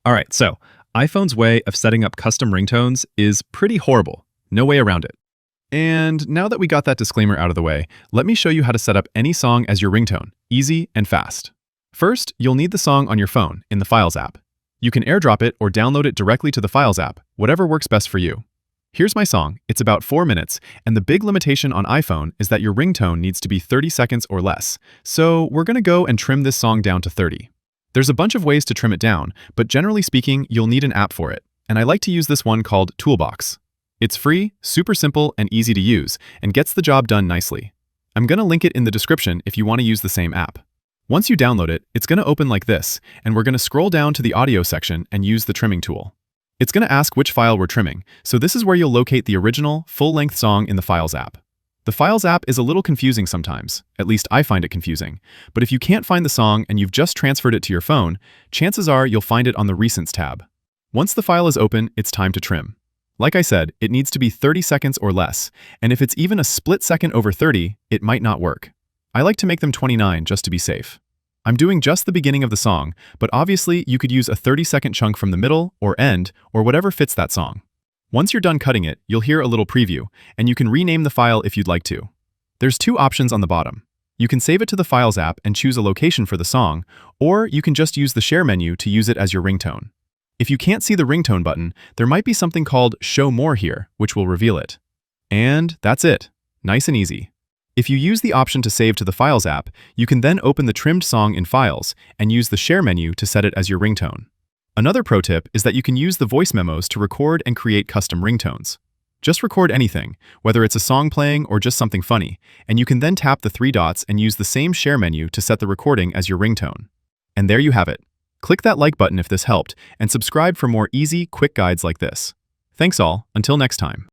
All right, so iPhone's way of setting up custom ringtones is pretty horrible. No way around it. And now that we got that disclaimer out of the way, let me show you how to set up any song as your ringtone, easy and fast. First, you'll need the song on your phone in the Files app. You can airdrop it or download it directly to the Files app, whatever works best for you. Here's my song. It's about 4 minutes, and the big limitation on iPhone is that your ringtone needs to be 30 seconds or less. So we're gonna go and trim this song down to 30. There's a bunch of ways to trim it down, but generally speaking, you'll need an app for it. And I like to use this one called Toolbox. It's free, super simple, and easy to use, and gets the job done nicely. I'm gonna link it in the description if you want to use the same app. Once you download it, it's gonna open like this, and we're gonna scroll down to the audio section and use the trimming tool. It's gonna ask which file we're trimming, so this is where you'll locate the original, full-length song in the Files app. The Files app is a little confusing sometimes, at least I find it confusing, but if you can't find the song and you've just transferred it to your phone, chances are you'll find it on the Recents tab. Once the file is open, it's time to trim. Like I said, it needs to be 30 seconds or less, and if it's even a split second over 30, it might not work. I like to make them 29 just to be safe. I'm doing just the beginning of the song, but obviously you could use a 30-second chunk from the middle or end or whatever fits that song. Once you're done cutting it, you'll hear a little preview, and you can rename the file if you'd like to. There's 2 options on the bottom. You can save it to the Files app and choose a location for the song, or you can just use the Share menu to use it as your ringtone. If you can't see the ringtone button, there might be something called Show More here, which will reveal it. And that's it. Nice and easy. If you use the option to save to the Files app, you can then open the trimmed song in Files and use the Share menu to set it as your ringtone. Another pro tip is that you can use the Voice Memos to record and create custom ringtones. Just record anything, whether it's a song playing or just something funny, and you can then tap the 3 dots and use the same Share menu to set the recording as your ringtone. And there you have it. Click that like button if this helped, and subscribe for more easy, quick guides like this. Thanks all, until next time.